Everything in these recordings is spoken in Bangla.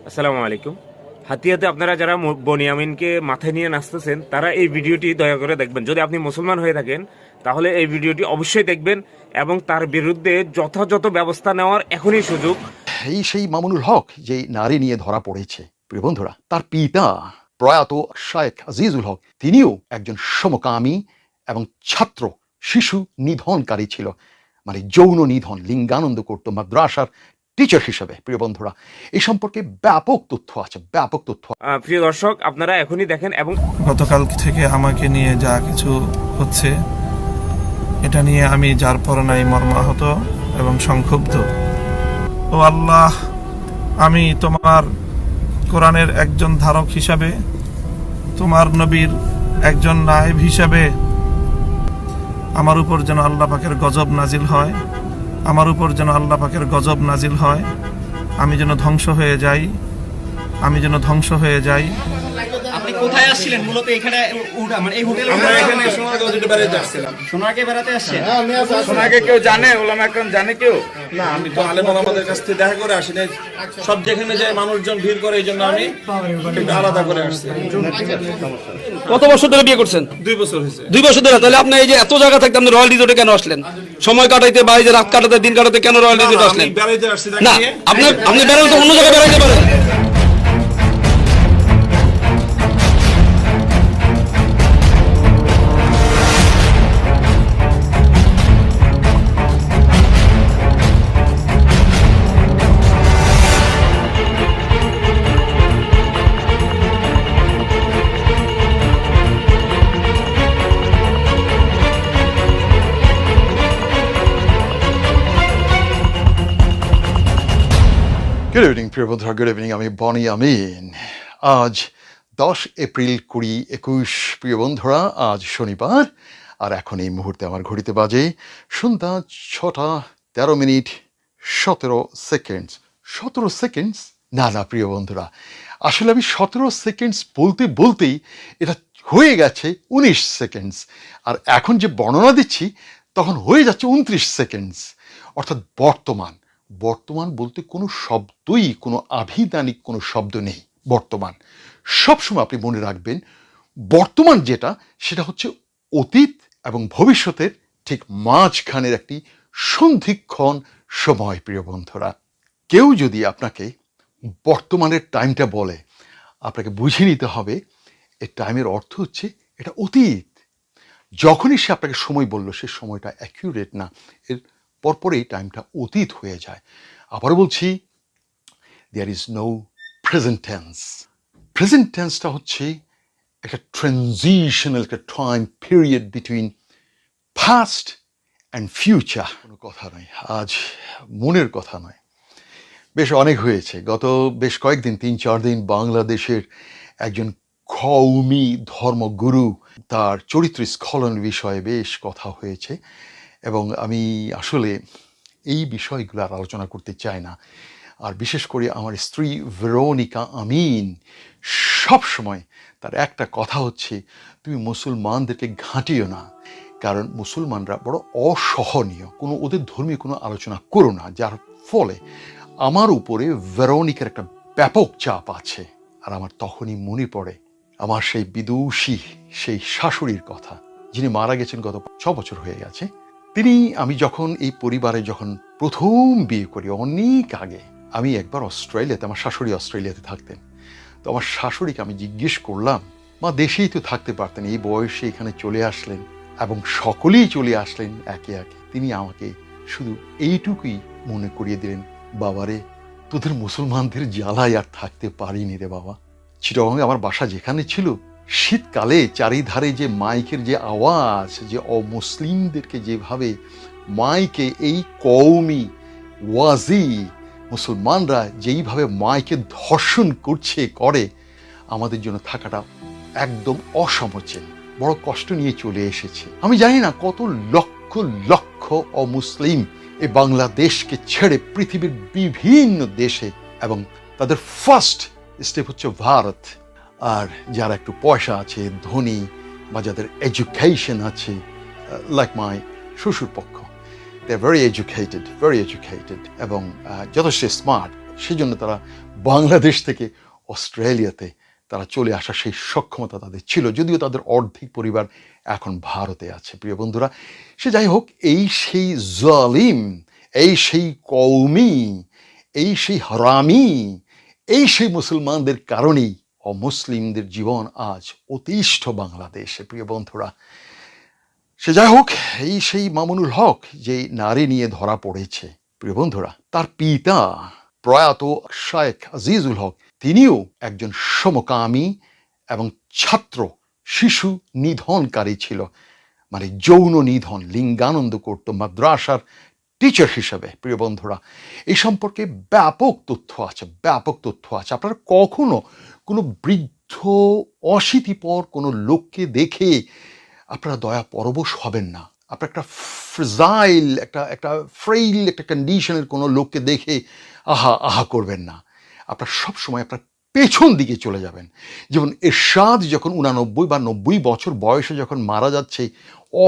আসসালামু আলাইকুম। হাতিয়াতে আপনারা যারা বনিয়ামিনকে মাথায় নিয়ে নাচতেছেন তারা এই ভিডিওটি দয়া করে দেখবেন। যদি আপনি মুসলমান হয়ে থাকেন তাহলে এই ভিডিওটি অবশ্যই দেখবেন এবং তার বিরুদ্ধে যথাযথ ব্যবস্থা নেওয়ার এখনই সুযোগ। সেই মামুনুল হক যে নারী নিয়ে ধরা পড়েছে, প্রিয় বন্ধুরা, তার পিতা প্রয়াত শায়েখ আজিজুল হক তিনিও একজন সমকামী এবং ছাত্র শিশু নিধনকারী ছিল, মানে যৌন নিধন, লিঙ্গানন্দ করত মাদ্রাসার টিচার হিসেবে। প্রিয় বন্ধুরা, এই সম্পর্কে ব্যাপক তথ্য আছে, ব্যাপক তথ্য। প্রিয় দর্শক, আপনারা এখনই দেখেন। এবং গতকাল থেকে আমাকে নিয়ে যা কিছু হচ্ছে এটা নিয়ে আমি যার পরে নাই মর্মাহত এবং সংক্ষুব্ধ। ও আল্লাহ, আমি তোমার কোরআনের একজন ধারক হিসাবে, তোমার নবীর একজন নায়েব হিসাবে আমার উপর যেন আল্লাহ পাকের গজব নাজিল হয়, আমার উপর যেন আল্লাহ পাকের গজব নাজিল হয়, আমি যেন ধ্বংস হয়ে যাই, আমি যেন ধ্বংস হয়ে যাই। আপনি কোথায় আসছিলেন মূলত? এখানে মানে এই হোটেলে আমরা এখানে সোনারগাঁও বেড়াতে আসছিলাম। সোনারকে বেড়াতে আসছেন? সোনারকে কেউ জানে? ওলামা একরাম জানে কেউ? না, আমি তো আলেম ওলামাদের কাছ থেকে দেখা করে আসি না। সব যেখানে যায় মানুষজন ভিড় করে, এই জন্য আমি একটু আলাদা করে আসছি। কত বছর ধরে বিয়ে করছেন? 2 বছর হয়েছে। 2 বছর ধরে। তাহলে আপনি এই যে এত জায়গা থাকতে আপনি রয়্যাল রিসোর্টে কেন আসলেন? সময় কাটাইতে বা এই যে রাত কাটাতে, দিন কাটাতে কেন রয়্যাল রিসোর্টে আসলেন? আমি বেড়াইতে আসছি না, আপনি বেড়ালে তো অন্য জায়গায় বেড়াইতে পারেন। গুড ইভিনিং প্রিয় বন্ধুরা, গুড ইভিনিং। আমি বনিয়ামিন। আজ 10 এপ্রিল 2021। প্রিয় বন্ধুরা, আজ শনিবার, আর এখন এই মুহূর্তে আমার ঘড়িতে বাজে সন্ধ্যা 6টা 13 মিনিট 17 সেকেন্ডস। 17 সেকেন্ডস? না না প্রিয় বন্ধুরা, আসলে আমি 17 সেকেন্ডস বলতে বলতেই এটা হয়ে গেছে 19 সেকেন্ডস, আর এখন যে বর্ণনা দিচ্ছি তখন হয়ে যাচ্ছে 29 সেকেন্ডস। অর্থাৎ বর্তমান বর্তমান বলতে কোনো শব্দই, কোনো আভিধানিক কোনো শব্দ নেই। বর্তমান সবসময় আপনি মনে রাখবেন, বর্তমান যেটা সেটা হচ্ছে অতীত এবং ভবিষ্যতের ঠিক মাঝখানের একটি সন্ধিক্ষণ সময়। প্রিয় বন্ধুরা, কেউ যদি আপনাকে বর্তমানের টাইমটা বলে, আপনাকে বুঝে নিতে হবে এই টাইমের অর্থ হচ্ছে এটা অতীত। যখনই সে আপনাকে সময় বললো, সে সময়টা অ্যাকিউরেট না, এর পরপরেই টাইমটা অতীত হয়ে যায়। আবার বলছি, there is no present tense. Present টেন্সটা হচ্ছে একটা ট্রানজিশনাল একটা time period between past and future. কোনো কথা নয়, আজ মনের কথা নয়। বেশ অনেক হয়েছে গত বেশ কয়েকদিন, 3-4 দিন বাংলাদেশের একজন কওমি ধর্মগুরু, তার চরিত্র স্খলন বিষয়ে বেশ কথা হয়েছে, এবং আমি আসলে এই বিষয়গুলো আর আলোচনা করতে চাই না। আর বিশেষ করে আমার স্ত্রী ভেরোনিকা আমিন সব সময় তার একটা কথা হচ্ছে, তুমি মুসলমানদেরকে ঘাঁটিও না, কারণ মুসলমানরা বড় অসহনীয়, কোনো ওদের ধর্মীয় কোনো আলোচনা করো না। যার ফলে আমার উপরে ভেরোনিকার একটা ব্যাপক চাপ আছে। আর আমার তখনই মনে পড়ে আমার সেই বিদুষী সেই শাশুড়ির কথা, যিনি মারা গেছেন গত 6 বছর হয়ে গেছে। আমি যখন এই পরিবারে যখন প্রথম বিয়ে করি অনেক আগে, আমি একবার অস্ট্রেলিয়াতে, আমার শাশুড়ি অস্ট্রেলিয়াতে থাকতেন, তো আমার শাশুড়িকে আমি জিজ্ঞেস করলাম, মা দেশেই তো থাকতে পারতেন, এই বয়সে এখানে চলে আসলেন এবং সকলেই চলে আসলেন একে একে। তিনি আমাকে শুধু এইটুকুই মনে করিয়ে দিলেন, বাবারে, তোদের মুসলমানদের জ্বালায় আর থাকতে পারিনি রে বাবা। চিটাগংয়ে আমার বাসা যেখানে ছিল, শীতকালে চারিধারে যে মাইকের যে আওয়াজ, যে অমুসলিমদেরকে যেভাবে মাইকে এই কওমি ওয়াজি মুসলমানরা যেইভাবে মাইকে ধর্ষণ করে, আমাদের জন্য থাকাটা একদম অসমীচীন। বড় কষ্ট নিয়ে চলে এসেছে। আমি জানি না কত লক্ষ লক্ষ অমুসলিম এই বাংলাদেশকে ছেড়ে পৃথিবীর বিভিন্ন দেশে, এবং তাদের ফার্স্ট স্টেপ হচ্ছে ভারত। আর যারা একটু পয়সা আছে, ধনী, বা যাদের এডুকেশন আছে, লাইক মাই শ্বশুর পক্ষ, দে আর ভেরি এডুকেটেড এবং যথেষ্ট স্মার্ট। সেজন্য তারা বাংলাদেশ থেকে অস্ট্রেলিয়াতে তারা চলে আসা সেই সক্ষমতা তাদের ছিল, যদিও তাদের অর্ধেক পরিবার এখন ভারতে আছে। প্রিয় বন্ধুরা, সে যাই হোক, এই সেই জালিম, এই সেই কওমি, এই সেই হারামি, এই সেই মুসলমানদের কারণেই অমুসলিমদের জীবন আজ অতিষ্ঠ বাংলাদেশে। প্রিয় বন্ধুরা, সে যাই হোক, এই সেই মামুনুল হক যে নারী নিয়ে ধরা পড়েছে, প্রিয় বন্ধুরা, তার পিতা প্রয়াত শায়েখ আজিজুল হক তিনিও একজন সমকামী এবং ছাত্র শিশু নিধনকারী ছিল, মানে যৌন নিধন, লিঙ্গানন্দ করত মাদ্রাসার টিচার হিসাবে। প্রিয় বন্ধুরা, এই সম্পর্কে ব্যাপক তথ্য আছে, ব্যাপক তথ্য আছে। আপনারা কখনো কোনো বৃদ্ধ অশীতিপর কোনো লোককে দেখে আপনারা দয়া পরবশ হবেন না। আপনার একটা ফ্রেজাইল, একটা ফ্রেইল একটা কন্ডিশনের কোনো লোককে দেখে আহা আহা করবেন না। আপনার সবসময় আপনার পেছন দিকে চলে যাবেন। যেমন এরশাদ যখন 89 বা 90 বছর বয়সে যখন মারা যাচ্ছে,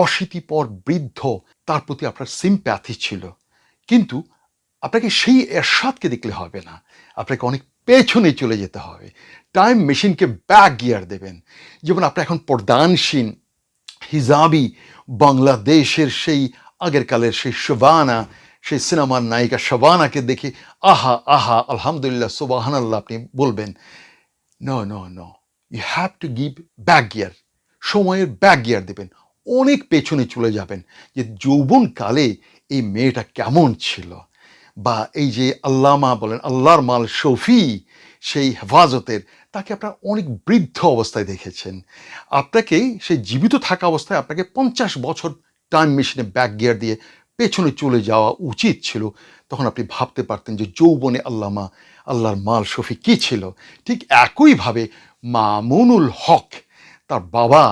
অশীতিপর বৃদ্ধ, তার প্রতি আপনার সিম্প্যাথি ছিল, কিন্তু আপনাকে সেই এরশাদকে দেখলে হবে না, আপনাকে অনেক পেছনে চলে যেতে হবে। টাইম মেশিনকে ব্যাক গিয়ার দেবেন। যেমন আপনি এখন পর্দানসীন হিজাবি বাংলাদেশের সেই আগের কালের সেই শোভানা, সেই সিনেমার নায়িকা শোভানাকে দেখে আহা আহা আলহামদুলিল্লাহ সুবহানাল্লাহ আপনি বলবেন। No no no, you have to give back gear, সময়ের ব্যাক গিয়ার দেবেন, অনেক পেছনে চলে যাবেন যে যৌবনকালে এই মেয়েটা কেমন ছিল। বা এই যে আল্লামা বলেন, আল্লাহর মাল শফি, সেই হেফাজতের, তাকে আপনারা অনেক বৃদ্ধ অবস্থায় দেখেছেন। আপনাকে সেই জীবিত থাকা অবস্থায় আপনাকে 50 বছর টাইম মেশিনে ব্যাক গিয়ার দিয়ে পেছনে চলে যাওয়া উচিত ছিল। তখন আপনি ভাবতে পারতেন যে যৌবনে আল্লামা আল্লাহর মাল শফি কী ছিল। ঠিক একইভাবে মামুনুল হক, তার বাবা,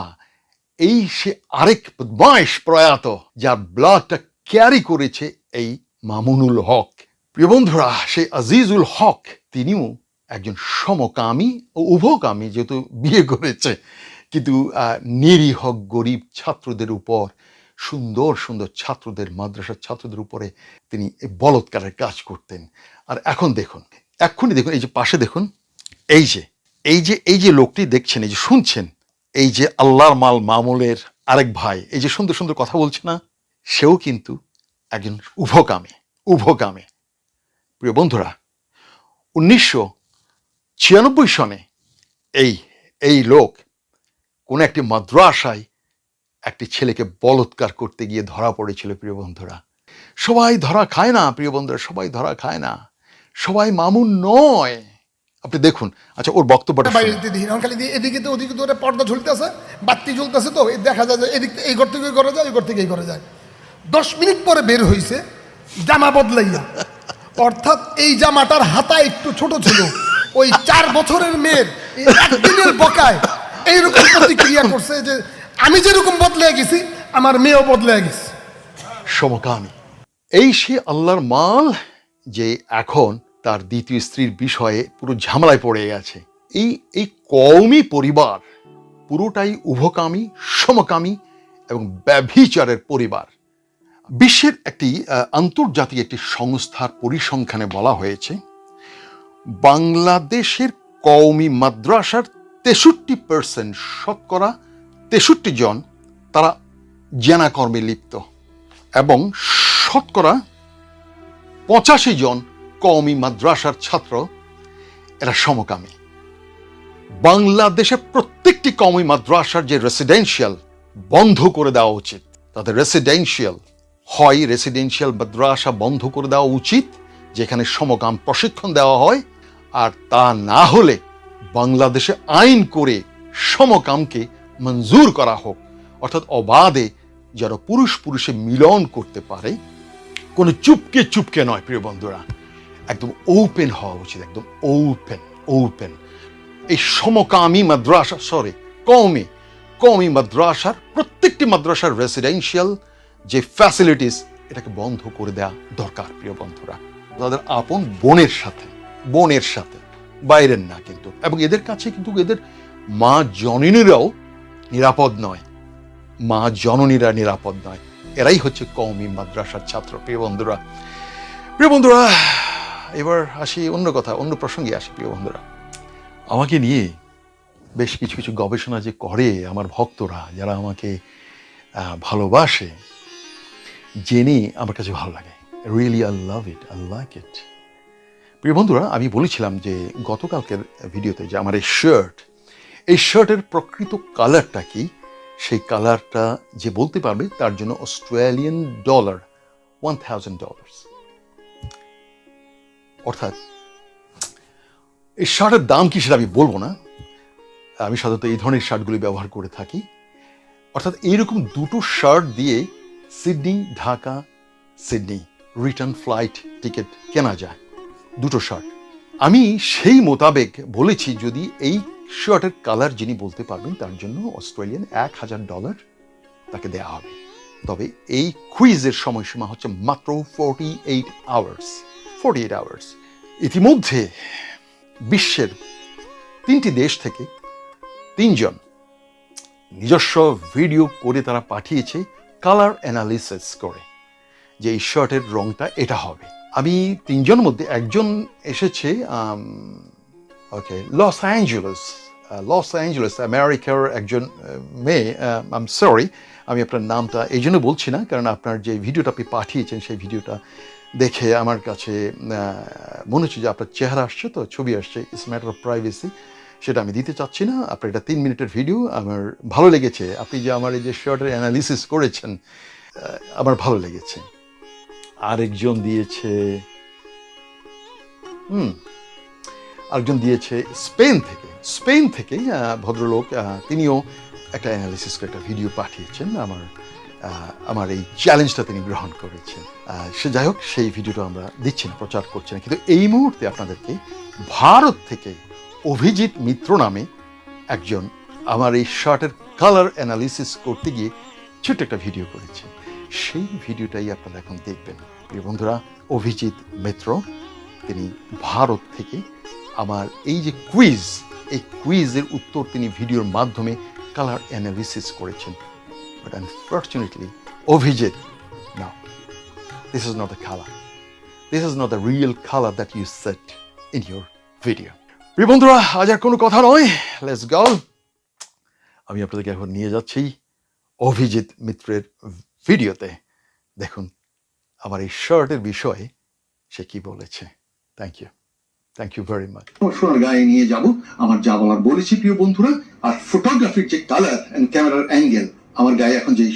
এই সে আরেক বদমাইশ প্রয়াত, যার ব্লাডটা ক্যারি করেছে এই মামুনুল হক। প্রিয় বন্ধুরা, সেই আজিজুল হক তিনিও একজন সমকামী ও উভকামী, যেহেতু বিয়ে করেছে, কিন্তু নিরীহ গরিব ছাত্রদের উপর, সুন্দর সুন্দর ছাত্রদের, মাদ্রাসার ছাত্রদের উপরে তিনি বলৎকারের কাজ করতেন। আর এখন দেখুন, এক্ষুনি দেখুন, এই যে পাশে দেখুন, এই যে লোকটি দেখছেন, এই যে শুনছেন, এই যে আল্লাহর মাল মামুলের আরেক ভাই, এই যে সুন্দর সুন্দর কথা বলছে না, সেও কিন্তু একজন উভকামী। প্রিয় বন্ধুরা, 1996 সনে এই লোক কোন একটি মাদ্রাসায় একটি ছেলেকে বলৎকার করতে গিয়ে ধরা পড়েছিল। প্রিয় বন্ধুরা, সবাই ধরা খায় না, প্রিয় বন্ধুরা, সবাই ধরা খায় না, সবাই মামুন নয়। আপনি দেখুন, আচ্ছা ওর বক্তব্যটা এদিকে তো ওদিকে তো পর্দা ঝুলতেছে, বাতি ঝুলতেছে, তো দেখা যায় যে এদিক এই ঘর থেকে করা যায়, ওই ঘর থেকে এই করা যায়। 10 মিনিট পরে বের হয়েছে জামা বদলাইয়া, অর্থাৎ এই জামাটার হাতা একটু ছোট ছিল, ওই 4 বছরের মেয়ের একদিনের বকায় এইরকম প্রতিক্রিয়া করছে যে আমি যেরকম বদলে গেছি আমার মেয়েও বদলে গেছে। সমকামী এই সে আল্লাহর মাল, যে এখন তার দ্বিতীয় স্ত্রীর বিষয়ে পুরো ঝামেলায় পড়ে গেছে। এই কওমি পরিবার পুরোটাই উভকামী, সমকামী এবং ব্যভিচারের পরিবার। বিশ্বের একটি আন্তর্জাতিক একটি সংস্থার পরিসংখ্যানে বলা হয়েছে, বাংলাদেশের কওমি মাদ্রাসার 63%, শতকরা 63 জন তারা জেনা কর্মে লিপ্ত, এবং শতকরা 85 জন কওমি মাদ্রাসার ছাত্র এরা সমকামী। বাংলাদেশের প্রত্যেকটি কওমি মাদ্রাসার যে রেসিডেন্সিয়াল বন্ধ করে দেওয়া উচিত, তাদের রেসিডেন্সিয়াল মাদ্রাসা বন্ধ করে দেওয়া উচিত, যেখানে সমকাম প্রশিক্ষণ দেওয়া হয়। আর তা না হলে বাংলাদেশে আইন করে সমকামকে মঞ্জুর করা হোক, অর্থাৎ অবাধে যারা পুরুষে মিলন করতে পারে, কোনো চুপকে নয়। প্রিয় বন্ধুরা, একদম ওপেন হওয়া উচিত, একদম ওপেন। এই সমকামী মাদ্রাসা, কওমি মাদ্রাসার প্রত্যেকটি মাদ্রাসার রেসিডেন্সিয়াল যে ফ্যাসিলিটিস, এটাকে বন্ধ করে দেওয়া দরকার। প্রিয় বন্ধুরা, তাদের আপন বোনের সাথে, বাইরের না কিন্তু। এবং এদের কাছে কিন্তু এদের মা জননীরাও নিরাপদ নয়, এরাই হচ্ছে কওমি মাদ্রাসার ছাত্র। প্রিয় বন্ধুরা, এবার আসি অন্য কথা, অন্য প্রসঙ্গে আসি প্রিয় বন্ধুরা। আমাকে নিয়ে বেশ কিছু কিছু গবেষণা যে করে আমার ভক্তরা, যারা আমাকে ভালোবাসে, জেনে আমার কাছে ভালো লাগে। Really I love it, I like it. প্রিয় বন্ধুরা, আমি বলেছিলাম যে গতকালকের ভিডিওতে যে আমার এই শার্টের প্রকৃত কালারটা কি, সেই কালারটা যে বলতে পারবে তার জন্য অস্ট্রেলিয়ান ডলার $1,000। অর্থাৎ এই শার্টের দাম কি সেটা আমি বলবো না, আমি সাধারণত এই ধরনের শার্টগুলি ব্যবহার করে থাকি। অর্থাৎ এইরকম দুটো শার্ট দিয়ে Sydney Dhaka Sydney return flight ticket কেনা যায়, দুটো শার্ট। আমি সেই মোতাবেক বলেছি যদি এই শার্টের কালার যিনি বলতে পারবেন তার জন্য অস্ট্রেলিয়ান $1,000 তাকে দেওয়া হবে। তবে এই কুইজের সময়সীমা হচ্ছে মাত্র 48 আওয়ার্স। ইতিমধ্যে বিশ্বের 3টি দেশ থেকে 3 জন নিজস্ব ভিডিও করে তারা পাঠিয়েছে কালার অ্যানালিসিস করে যে এই শার্টের রংটা এটা হবে। আমি 3 জনের মধ্যে একজন এসেছে লস অ্যাঞ্জেলেস আমেরিকার একজন মেয়ে। আই এম সরি, আমি আপনার নামটা এই জন্য বলছি না, কারণ আপনার যে ভিডিওটা আপনি পাঠিয়েছেন সেই ভিডিওটা দেখে আমার কাছে মনে হচ্ছে যে আপনার চেহারা আসছে, তো ছবি আসছে, ইটস ম্যাটার অফ প্রাইভেসি, সেটা আমি দিতে চাচ্ছি না। আপনার এটা 3 মিনিটের ভিডিও, আমার ভালো লেগেছে। আপনি যে আমার এই যে শার্টের অ্যানালিসিস করেছেন আমার ভালো লেগেছে। আরেকজন দিয়েছে স্পেন থেকে ভদ্রলোক, তিনিও একটা অ্যানালিসিস করে একটা ভিডিও পাঠিয়েছেন। আমার এই চ্যালেঞ্জটা তিনি গ্রহণ করেছেন। সে যাই হোক, সেই ভিডিওটা আমরা দিচ্ছি না, প্রচার করছি না। কিন্তু এই মুহূর্তে আপনাদেরকে ভারত থেকে অভিজিৎ মিত্র নামে একজন আমার এই শার্টের কালার অ্যানালিসিস করতে গিয়ে ছোট্ট একটা ভিডিও করেছে, সেই ভিডিওটাই আপনারা এখন দেখবেন। প্রিয় বন্ধুরা, অভিজিৎ মিত্র তিনি ভারত থেকে আমার এই যে এই কুইজের উত্তর তিনি ভিডিওর মাধ্যমে কালার অ্যানালিসিস করেছেন। But unfortunately, Ovijit, no, this is not the color. This is not the real color that you set in your video. প্রিয় বন্ধুরা, আজ আর কোনো কথা নয়, লেটস গো। আমি আপনাদেরকে এখন নিয়ে যাচ্ছি অভিজিৎ মিত্রের ভিডিওতে। দেখুন আমার এই শার্টের বিষয়ে সে কি বলেছে। Thank you very much. সোনার গায়ে নিয়ে যাব, আমার যা বলার বলেছি প্রিয় বন্ধুরা। আর ফটোগ্রাফির যে কালার এন্ড ক্যামেরার অ্যাঙ্গেল, আমার গায়ে এখন যে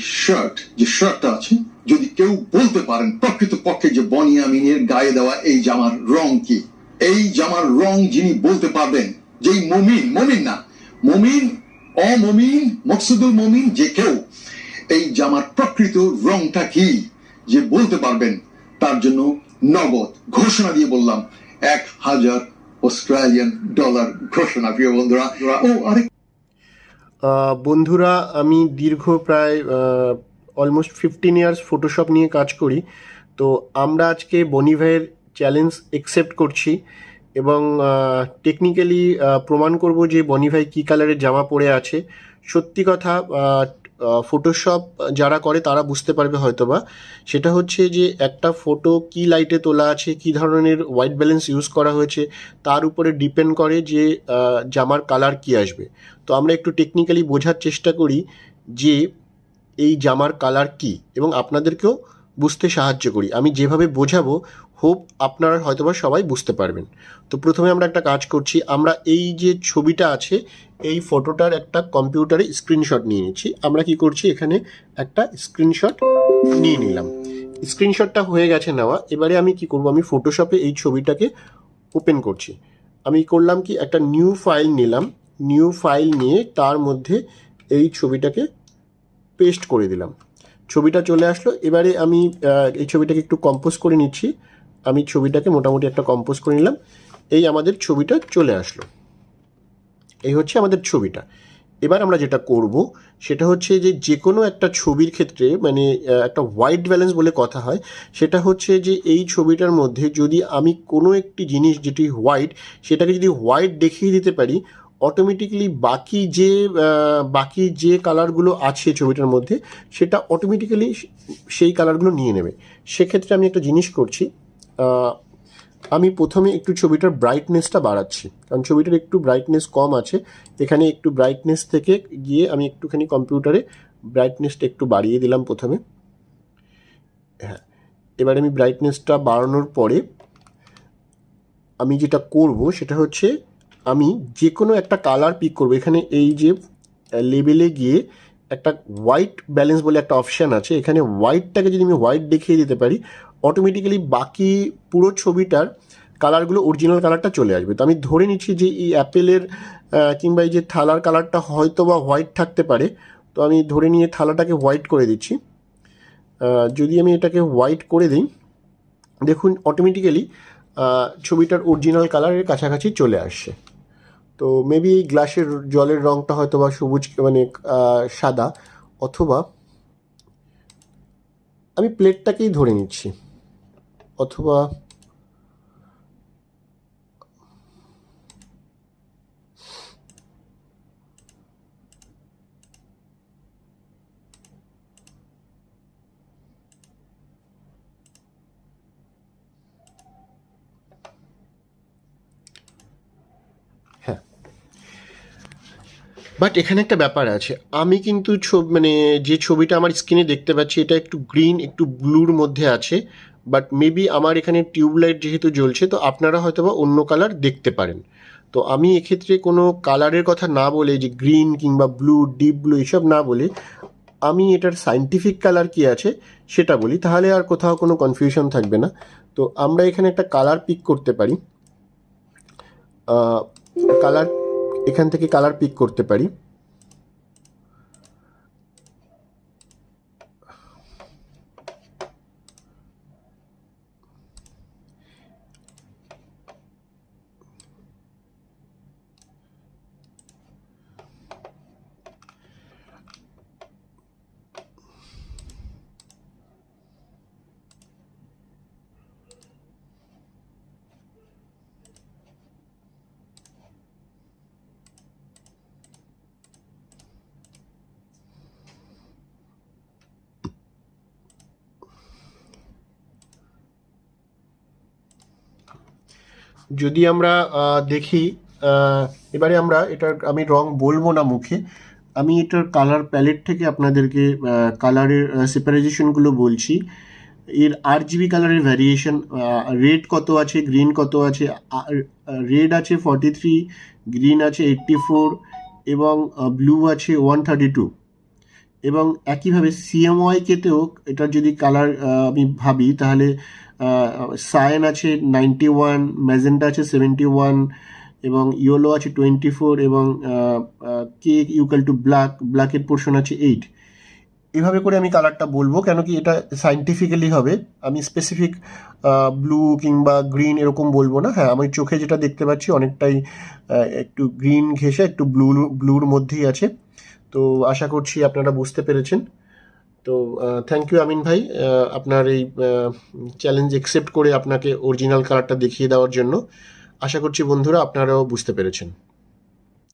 শার্টটা আছে, যদি কেউ বলতে পারেন প্রকৃত পক্ষে যে বনি আমিনের গায়ে দেওয়া এই জামার রং কি, এই জামার রং যিনি বলতে পারবেন, যেই অমমিন মকসুদুল মমিন, যে কেউ এই জামার প্রকৃত রংটা কি যে বলতে পারবেন, তার জন্য নগদ ঘোষণা দিয়ে বললাম $1,000 অস্ট্রেলিয়ান ডলার ঘোষণা। প্রিয় বন্ধুরা, বন্ধুরা, আমি দীর্ঘ প্রায় অলমোস্ট 15 ইয়ার্স ফটোশপ নিয়ে কাজ করি। তো আমরা আজকে বনি ভাইয়ের চ্যালেঞ্জ অ্যাকসেপ্ট করছি এবং টেকনিক্যালি প্রমাণ করব যে বনি ভাই কী কালারের জামা পরে আছে। সত্যি কথা, ফটোশপ যারা করে তারা বুঝতে পারবে হয়তোবা। সেটা হচ্ছে যে একটা ফটো কি লাইটে তোলা আছে, কি ধরনের হোয়াইট ব্যালেন্স ইউজ করা হয়েছে, তার উপরে ডিপেন্ড করে যে জামার কালার কি আসবে। তো আমরা একটু টেকনিক্যালি বোঝার চেষ্টা করি যে এই জামার কালার কি এবং আপনাদেরকেও বুঝতে সাহায্য করি। আমি যেভাবে বোঝাবো হোপ আপনারা হয়তোবা সবাই বুঝতে পারবেন। তো প্রথমে আমরা একটা কাজ করছি, আমরা এই যে ছবিটা আছে এই ফটোটার একটা কম্পিউটারে স্ক্রিনশট নিয়ে নিচ্ছি। আমরা কি করছি, এখানে একটা স্ক্রিনশট নিয়ে নিলাম। স্ক্রিনশটটা হয়ে গেছে নেওয়া। এবারে আমি কি করব, আমি ফটোশপে এই ছবিটাকে ওপেন করছি। আমি করলাম কি, একটা নিউ ফাইল নিলাম, নিউ ফাইল নিয়ে তার মধ্যে এই ছবিটাকে পেস্ট করে দিলাম। ছবিটা চলে আসলো। এবারে আমি এই ছবিটাকে একটু কম্পোজ করে নিচ্ছি। আমি ছবিটাকে মোটামুটি একটা কম্পোজ করে নিলাম। এই আমাদের ছবিটা চলে আসলো। এই হচ্ছে আমাদের ছবিটা। এবার আমরা যেটা করব সেটা হচ্ছে যে কোনো একটা ছবির ক্ষেত্রে মানে একটা হোয়াইট ব্যালেন্স বলে কথা হয়। সেটা হচ্ছে যে এই ছবিটার মধ্যে যদি আমি কোনো একটি জিনিস যেটি হোয়াইট, সেটাকে যদি হোয়াইট দেখিয়ে দিতে পারি, অটোমেটিক্যালি বাকি যে কালারগুলো আছে ছবিটার মধ্যে সেটা অটোমেটিক্যালি সেই কালারগুলো নিয়ে নেবে। সেক্ষেত্রে আমি একটা জিনিস করছি, আমি প্রথমে একটু ছবিটার ব্রাইটনেসটা বাড়াচ্ছি, কারণ ছবিটার একটু ব্রাইটনেস কম আছে। এখানে একটু ব্রাইটনেস থেকে গিয়ে আমি একটুখানি কম্পিউটারে ব্রাইটনেসটা একটু বাড়িয়ে দিলাম প্রথমে। হ্যাঁ, এবার আমি ব্রাইটনেসটা বাড়ানোর পরে আমি যেটা করব সেটা হচ্ছে আমি যে কোনো একটা কালার পিক করব। এখানে এই যে লেবেলে গিয়ে একটা হোয়াইট ব্যালেন্স বলে একটা অপশান আছে, এখানে হোয়াইটটাকে যদি আমি হোয়াইট দেখিয়ে দিতে পারি, অটোমেটিক্যালি বাকি পুরো ছবিটার কালারগুলো অরিজিনাল কালারটা চলে আসবে। তো আমি ধরে নিচ্ছি যে এই অ্যাপেলের কিংবা এই যে থালার কালারটা হয়তো বা হোয়াইট থাকতে পারে, তো আমি ধরে নিয়ে থালাটাকে হোয়াইট করে দিচ্ছি। যদি আমি এটাকে হোয়াইট করে দিই, দেখুন অটোমেটিক্যালি ছবিটার অরিজিনাল কালারের কাছাকাছি চলে আসছে। তো মেবি এই গ্লাসের জলের রঙটা হয়তো বা সবুজ মানে সাদা, অথবা আমি প্লেটটাকেই ধরে নিচ্ছি, অথবা হ্যাঁ, বাট এখানে একটা ব্যাপার আছে। আমি কিন্তু মানে যে ছবিটা আমার স্ক্রিনে দেখতে পাচ্ছি এটা একটু গ্রিন একটু ব্লুর মধ্যে আছে, বাট মেবি আমার এখানে টিউবলাইট যেহেতু জ্বলছে, তো আপনারা হয়তো বা অন্য কালার দেখতে পারেন। তো আমি এক্ষেত্রে কোনো কালারের কথা না বলে, যে গ্রিন কিংবা ব্লু, ডিপ ব্লু এসব না বলে, আমি এটার সায়েন্টিফিক কালার কি আছে সেটা বলি, তাহলে আর কোথাও কোনো কনফিউশন থাকবে না। তো আমরা এখানে একটা কালার পিক করতে পারি, কালার এখান থেকে কালার পিক করতে পারি। যদি আমরা দেখি, এবারে আমরা এটার আমি রং বলবো না মুখে, আমি এটার কালার প্যালেট থেকে আপনাদেরকে কালারের সেপারেশনগুলো বলছি। এর RGB কালারের ভ্যারিয়েশন, রেড কত আছে, গ্রিন কত আছে। রেড আছে 43, গ্রিন আছে 84 এবং ব্লু আছে 132। এবং একইভাবে CMYK-তেও এটার যদি কালার আমি ভাবি, তাহলে সায়ান আছে 91, ম্যাজেন্টা আছে 71 এবং ইয়েলো আছে 24 এবং কে ইকুয়াল টু ব্ল্যাকের পোর্শন আছে 8। এভাবে করে আমি কালারটা বলবো, কেন কি এটা সায়েন্টিফিক্যালি হবে, আমি স্পেসিফিক ব্লু কিংবা গ্রিন এরকম বলবো না। হ্যাঁ, আমি চোখে যেটা দেখতে পাচ্ছি অনেকটাই একটু গ্রিন ঘেঁষে একটু ব্লুর মধ্যেই আছে। তো আশা করছি আপনারা বুঝতে পেরেছেন। তো থ্যাংক ইউ আমিন ভাই, আপনার এই চ্যালেঞ্জ অ্যাকসেপ্ট করে আপনাকে অরিজিনাল কালারটা দেখিয়ে দেওয়ার জন্য। আশা করছি বন্ধুরা আপনারাও বুঝতে পেরেছেন।